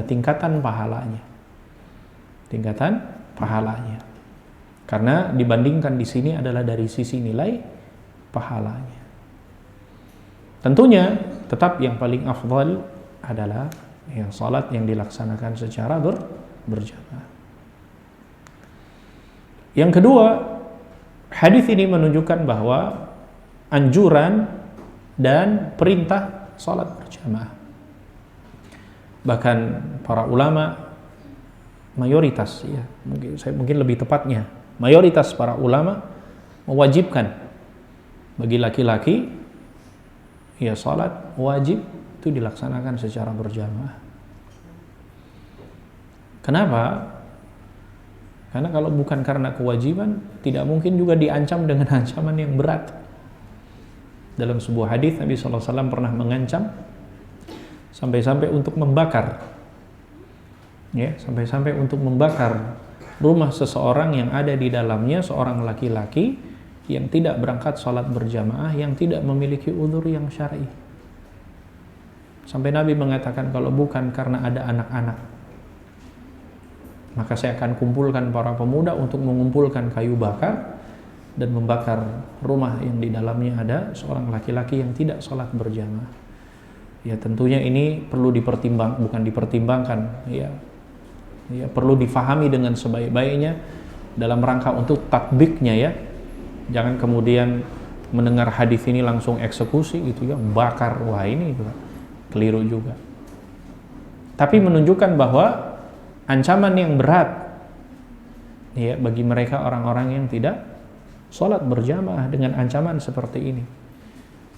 tingkatan pahalanya. Tingkatan pahalanya. Karena dibandingkan di sini adalah dari sisi nilai pahalanya. Tentunya tetap yang paling afdal adalah yang salat yang dilaksanakan secara berjamaah. Yang kedua, hadis ini menunjukkan bahwa anjuran dan perintah salat berjamaah. Bahkan para ulama mayoritas, ya mungkin lebih tepatnya mayoritas para ulama mewajibkan bagi laki-laki ya salat wajib itu dilaksanakan secara berjamaah. Kenapa? Karena kalau bukan karena kewajiban, tidak mungkin juga diancam dengan ancaman yang berat. Dalam sebuah hadis Nabi SAW pernah mengancam sampai-sampai untuk membakar, ya, sampai-sampai untuk membakar rumah seseorang yang ada di dalamnya seorang laki-laki yang tidak berangkat sholat berjamaah, yang tidak memiliki uzur yang syar'i. Sampai Nabi mengatakan kalau bukan karena ada anak-anak, maka saya akan kumpulkan para pemuda untuk mengumpulkan kayu bakar dan membakar rumah yang di dalamnya ada seorang laki-laki yang tidak sholat berjamaah. Ya tentunya ini perlu bukan dipertimbangkan, ya perlu difahami dengan sebaik-baiknya dalam rangka untuk tatbiknya ya. Jangan kemudian mendengar hadis ini langsung eksekusi gitu ya, bakar, wah ini keliru juga. Tapi menunjukkan bahwa ancaman yang berat ya bagi mereka orang-orang yang tidak sholat berjamaah dengan ancaman seperti ini.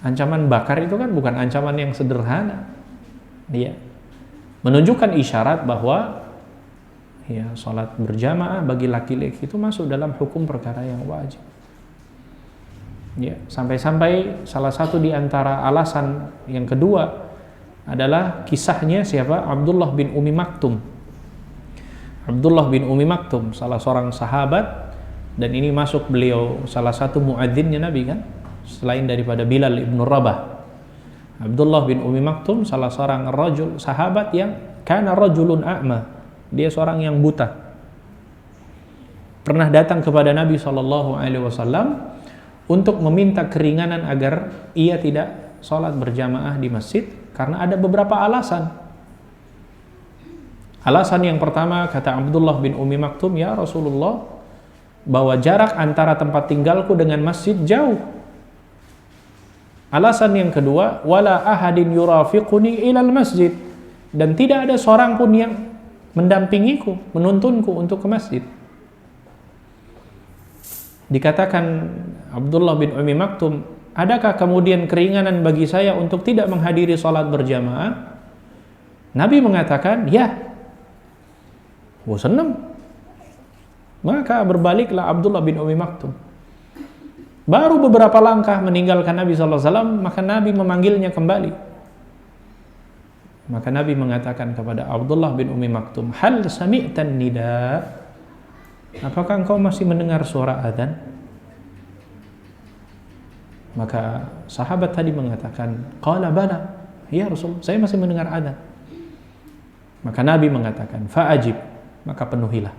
Ancaman bakar itu kan bukan ancaman yang sederhana. Ya. Menunjukkan isyarat bahwa ya sholat berjamaah bagi laki-laki itu masuk dalam hukum perkara yang wajib. Ya, sampai-sampai salah satu di antara alasan yang kedua adalah kisahnya siapa? Abdullah bin Umi Maktum. Abdullah bin Umi Maktum, salah seorang sahabat, dan ini masuk beliau salah satu muadzinnya Nabi kan, selain daripada Bilal ibn Rabah. Abdullah bin Umi Maktum salah seorang sahabat yang kana rajulun a'ma, dia seorang yang buta. Pernah datang kepada Nabi SAW untuk meminta keringanan agar ia tidak sholat berjamaah di masjid karena ada beberapa alasan. Alasan yang pertama, kata Abdullah bin Umi Maktum, ya Rasulullah, bahwa jarak antara tempat tinggalku dengan masjid jauh. Alasan yang kedua, wala ahadin yurafiquni ilal masjid, dan tidak ada seorang pun yang mendampingiku, menuntunku untuk ke masjid. Dikatakan Abdullah bin Umi Maktum, adakah kemudian keringanan bagi saya untuk tidak menghadiri sholat berjamaah? Nabi mengatakan, ya. Senang. Maka berbaliklah Abdullah bin Umi Maktum. Baru beberapa langkah meninggalkan Nabi SAW, maka Nabi memanggilnya kembali. Maka Nabi mengatakan kepada Abdullah bin Umi Maktum, hal sami'tan nida? Apakah engkau masih mendengar suara adzan? Maka sahabat tadi mengatakan, qala bala, ya Rasul, saya masih mendengar adzan. Maka Nabi mengatakan, fa'ajib, maka penuhilah.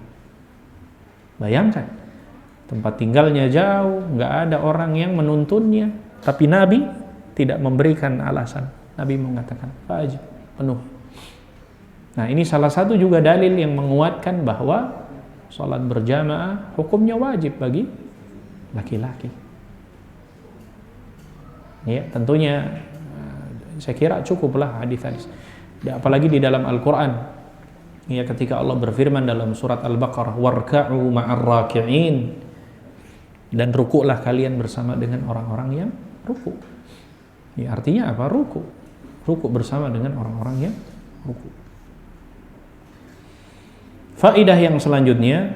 Bayangkan, tempat tinggalnya jauh, nggak ada orang yang menuntunnya, tapi Nabi tidak memberikan alasan. Nabi mengatakan, fa'ajib, penuh. Nah ini salah satu juga dalil yang menguatkan bahwa sholat berjamaah hukumnya wajib bagi laki-laki. Ya, tentunya saya kira cukuplah hadis-hadis. Apalagi di dalam Al-Quran. Ya, ketika Allah berfirman dalam surat Al-Baqarah, warka'u ma'ar raki'in, dan rukuklah kalian bersama dengan orang-orang yang rukuk. Ya, artinya apa? Rukuk bersama dengan orang-orang yang rukuk. Faidah yang selanjutnya,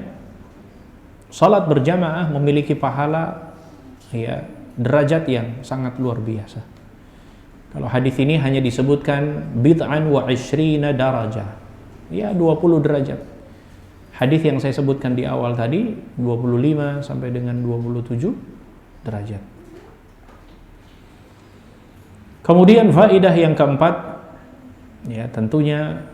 salat berjamaah memiliki pahala ya derajat yang sangat luar biasa. Kalau hadis ini hanya disebutkan bid'an wa 'ishrina darajah. Ya 20 derajat. Hadis yang saya sebutkan di awal tadi 25 sampai dengan 27 derajat. Kemudian faedah yang keempat, ya tentunya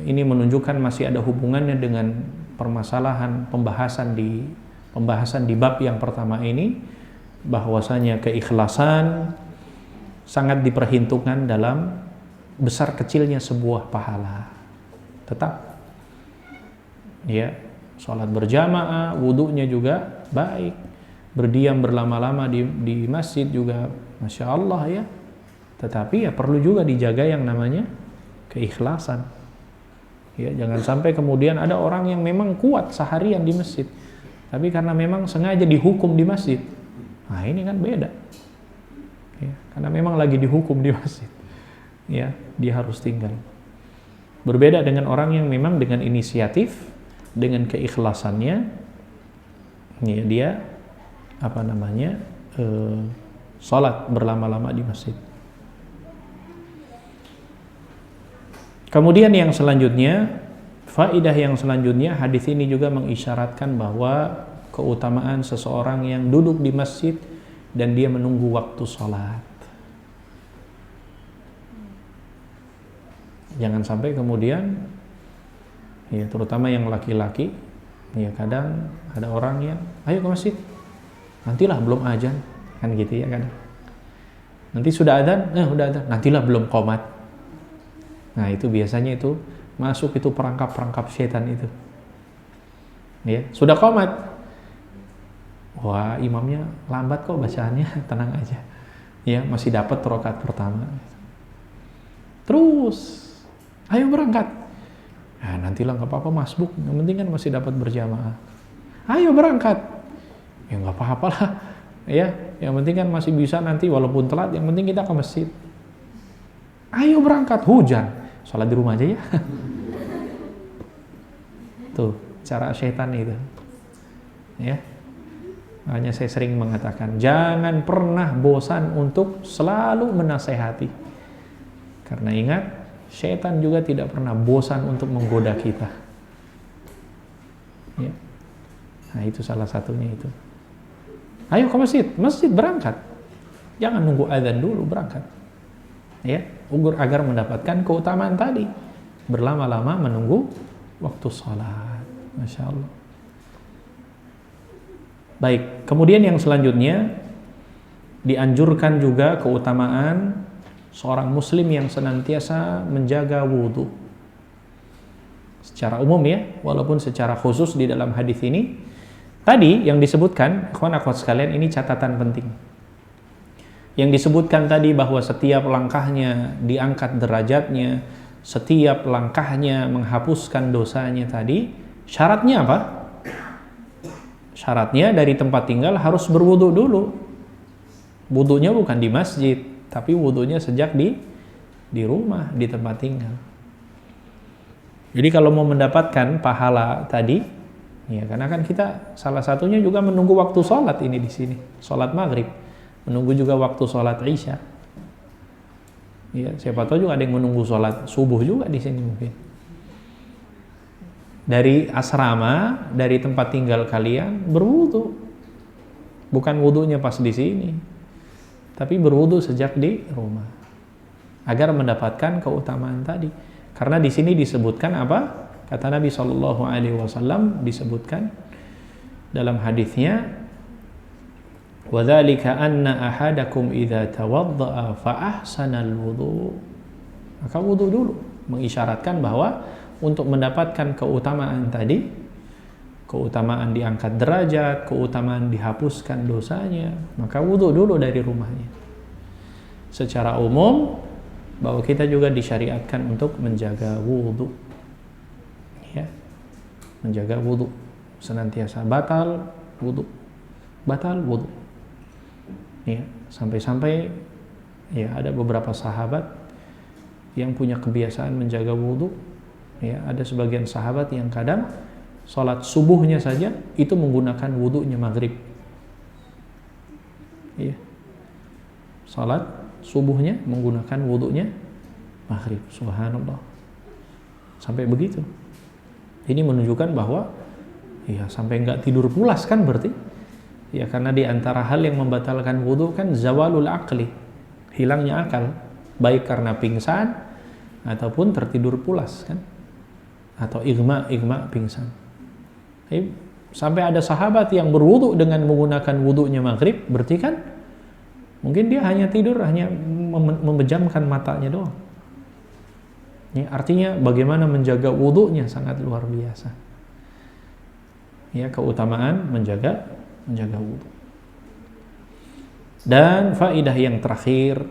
ini menunjukkan masih ada hubungannya dengan permasalahan pembahasan di bab yang pertama ini, bahwasanya keikhlasan sangat diperhitungkan dalam besar kecilnya sebuah pahala. Tetap ya, sholat berjamaah, wudunya juga baik, berdiam berlama-lama di masjid juga Masya Allah ya. Tetapi ya perlu juga dijaga yang namanya keikhlasan ya. Jangan sampai kemudian ada orang yang memang kuat seharian di masjid, Tapi karena memang sengaja dihukum di masjid, nah ini kan beda. Ya, karena memang lagi dihukum di masjid, ya dia harus tinggal. Berbeda dengan orang yang memang dengan inisiatif, dengan keikhlasannya, ya dia sholat berlama-lama di masjid. Kemudian yang selanjutnya, faedah yang selanjutnya, hadis ini juga mengisyaratkan bahwa keutamaan seseorang yang duduk di masjid dan dia menunggu waktu sholat. Jangan sampai kemudian, ya terutama yang laki-laki, ya kadang ada orang yang, ayo ke masjid, nantilah belum azan, kan gitu ya kan. Nanti sudah azan, udah azan, nantilah belum qomat. Nah itu biasanya itu masuk itu perangkap-perangkap setan itu. Ya, sudah qomat. Wah, imamnya lambat kok bacaannya, tenang aja. Ya, masih dapat rakaat pertama. Terus, ayo berangkat. Nah, nantilah nggak apa-apa masbuk, yang penting kan masih dapat berjamaah. Ayo berangkat. Ya nggak apa-apa lah. Ya, yang penting kan masih bisa nanti walaupun telat, yang penting kita ke masjid. Ayo berangkat, hujan. Sholat di rumah aja ya. Tuh, cara syaitan itu. Ya. Makanya saya sering mengatakan, jangan pernah bosan untuk selalu menasehati. Karena ingat, syaitan juga tidak pernah bosan untuk menggoda kita. Ya. Nah, itu salah satunya itu. Ayo ke masjid, masjid berangkat. Jangan nunggu azan dulu, berangkat. Ya, agar mendapatkan keutamaan tadi, berlama-lama menunggu waktu sholat. Masya Allah. Baik, kemudian yang selanjutnya dianjurkan juga keutamaan seorang muslim yang senantiasa menjaga wudhu. Secara umum ya, walaupun secara khusus di dalam hadis ini tadi yang disebutkan, ikhwan akhwat sekalian, ini catatan penting. Yang disebutkan tadi bahwa setiap langkahnya diangkat derajatnya, setiap langkahnya menghapuskan dosanya tadi, syaratnya apa? Syaratnya dari tempat tinggal harus berwudu dulu. Wudunya bukan di masjid, tapi wudunya sejak di rumah, di tempat tinggal. Jadi kalau mau mendapatkan pahala tadi, ya karena kan kita salah satunya juga menunggu waktu sholat ini di sini, sholat maghrib. Menunggu juga waktu sholat isya. Ya, siapa tahu juga ada yang menunggu sholat subuh juga di sini mungkin. Dari asrama, dari tempat tinggal kalian berwudu. Bukan wudunya pas di sini, tapi berwudu sejak di rumah. Agar mendapatkan keutamaan tadi. Karena di sini disebutkan apa? Kata Nabi SAW disebutkan dalam hadisnya, وَذَلِكَ أَنَّ أَحَدَكُمْ إِذَا تَوَضَّأَ فَأَحْسَنَ الْوُضُوء. Maka wudu dulu, mengisyaratkan bahwa untuk mendapatkan keutamaan tadi, keutamaan diangkat derajat, keutamaan dihapuskan dosanya, maka wudu dulu dari rumahnya. Secara umum, bahwa kita juga disyariatkan untuk menjaga wudu, ya, menjaga wudu, senantiasa batal wudu, ya, sampai-sampai ya ada beberapa sahabat yang punya kebiasaan menjaga wudu. Ya, ada sebagian sahabat yang kadang sholat subuhnya saja itu menggunakan wudunya maghrib. Ya, sholat subuhnya menggunakan wudunya maghrib. Subhanallah, sampai begitu. Ini menunjukkan bahwa ya sampai nggak tidur pulas kan berarti. Ya, karena di antara hal yang membatalkan wudu kan zawalul aqli, hilangnya akal, baik karena pingsan ataupun tertidur pulas kan, atau igma pingsan. Sampai ada sahabat yang berwudu dengan menggunakan wudunya maghrib, berarti kan mungkin dia hanya tidur, hanya memejamkan matanya doang. Ya, artinya bagaimana menjaga wudunya sangat luar biasa. Ya, keutamaan menjaga wudu. Dan faedah yang terakhir,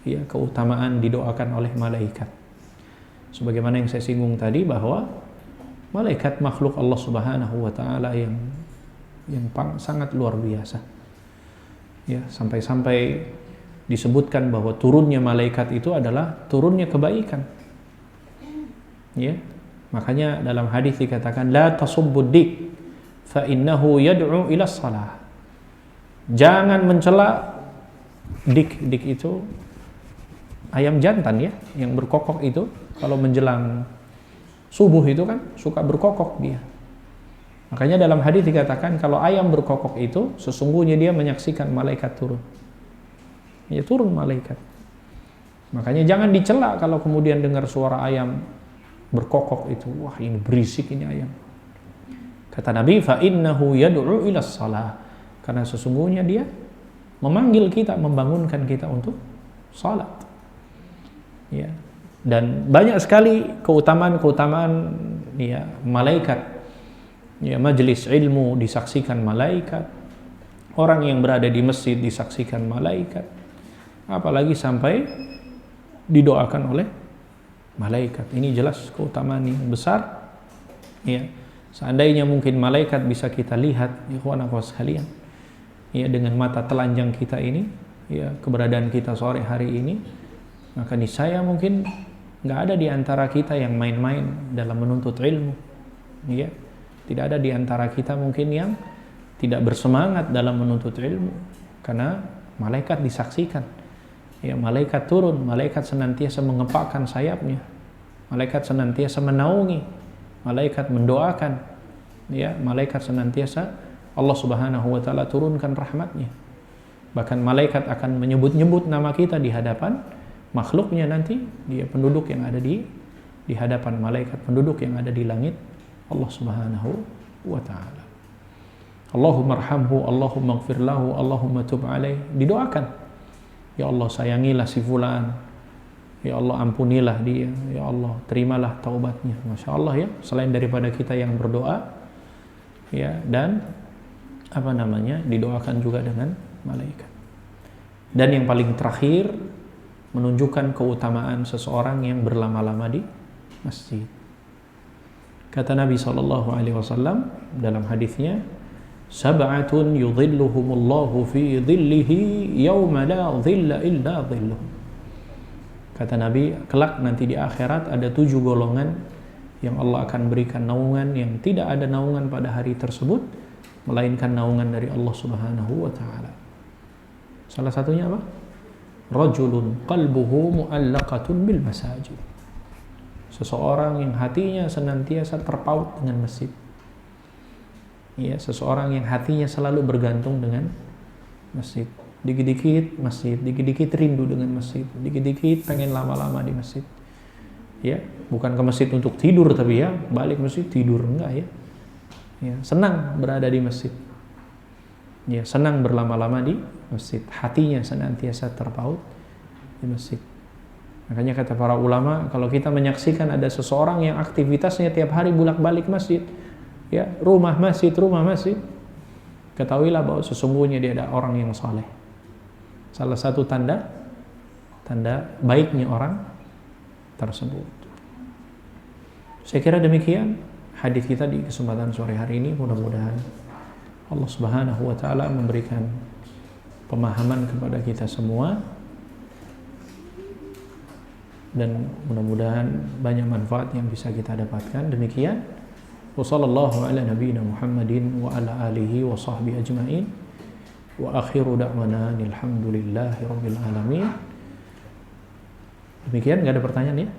ya, keutamaan didoakan oleh malaikat. Sebagaimana yang saya singgung tadi bahwa malaikat makhluk Allah Subhanahu wa taala yang yang sangat luar biasa. Ya, sampai-sampai disebutkan bahwa turunnya malaikat itu adalah turunnya kebaikan. Ya. Makanya dalam hadis dikatakan la tasubbud dik fa innahu yad'u ila shalah. Jangan mencela dik itu ayam jantan ya, yang berkokok itu kalau menjelang subuh itu kan suka berkokok dia. Makanya dalam hadis dikatakan kalau ayam berkokok itu sesungguhnya dia menyaksikan malaikat turun. Ya turun malaikat. Makanya jangan dicela kalau kemudian dengar suara ayam berkokok itu, wah ini berisik ini ayam. Kata Nabi, fa innahu yad'u ila shalah. Karena sesungguhnya dia memanggil kita, membangunkan kita untuk salat. Ya. Dan banyak sekali keutamaan-keutamaan ya malaikat. Ya, majelis ilmu disaksikan malaikat. Orang yang berada di masjid disaksikan malaikat. Apalagi sampai didoakan oleh malaikat. Ini jelas keutamaan yang besar. Ya. Seandainya mungkin malaikat bisa kita lihat, ikhwan akhwat sekalian, ya, dengan mata telanjang kita ini, ya, keberadaan kita sore hari ini, maka niscaya mungkin nggak ada di antara kita yang main-main dalam menuntut ilmu. Ya. Tidak ada di antara kita mungkin yang tidak bersemangat dalam menuntut ilmu, karena malaikat disaksikan. Ya, malaikat turun, malaikat senantiasa mengepakkan sayapnya, malaikat senantiasa menaungi, malaikat mendoakan, ya, malaikat senantiasa Allah Subhanahu wa taala turunkan rahmatnya. Bahkan malaikat akan menyebut-nyebut nama kita di hadapan makhluknya nanti, dia penduduk yang ada di hadapan malaikat, penduduk yang ada di langit Allah Subhanahu wa taala. Allahumma arhamhu, Allahumma ighfir lahu, Allahumma tub alaih, didoakan. Ya Allah sayangilah si fulan, ya Allah ampunilah dia, ya Allah terimalah taubatnya. Masya Allah ya, selain daripada kita yang berdoa, ya, dan didoakan juga dengan malaikat. Dan yang paling terakhir, menunjukkan keutamaan seseorang yang berlama-lama di masjid. Kata Nabi SAW dalam hadisnya, sab'atun yudhilluhumullahu fi dhillihi yawma la dhilla illa dhilluh. Kata Nabi, kelak nanti di akhirat ada 7 golongan yang Allah akan berikan naungan yang tidak ada naungan pada hari tersebut melainkan naungan dari Allah Subhanahu wa taala. Salah satunya apa? Rajulun qalbuhu mu'allaqatun bil masajid. Seseorang yang hatinya senantiasa terpaut dengan masjid. Ya, seseorang yang hatinya selalu bergantung dengan masjid. Dikit-dikit masjid, dikit-dikit rindu dengan masjid, dikit-dikit pengen lama-lama di masjid. Ya, bukan ke masjid untuk tidur tapi ya, balik masjid tidur enggak ya. Ya, senang berada di masjid. Ya, senang berlama-lama di masjid. Hatinya senantiasa terpaut di masjid. Makanya kata para ulama, kalau kita menyaksikan ada seseorang yang aktivitasnya tiap hari bolak-balik masjid, ya, rumah masjid, ketahuilah bahwa sesungguhnya dia ada orang yang saleh. Salah satu tanda baiknya orang tersebut. Saya kira demikian hadis kita di kesempatan sore hari ini. Mudah-mudahan Allah Subhanahu wa taala memberikan pemahaman kepada kita semua, dan mudah-mudahan banyak manfaat yang bisa kita dapatkan. Demikian, wassallallahu ala nabiyyina Muhammadin wa ala alihi wa sahbihi ajma'in, wa akhiru da'wana alhamdulillahi rabbil alamin. Demikian, enggak ada pertanyaan ya?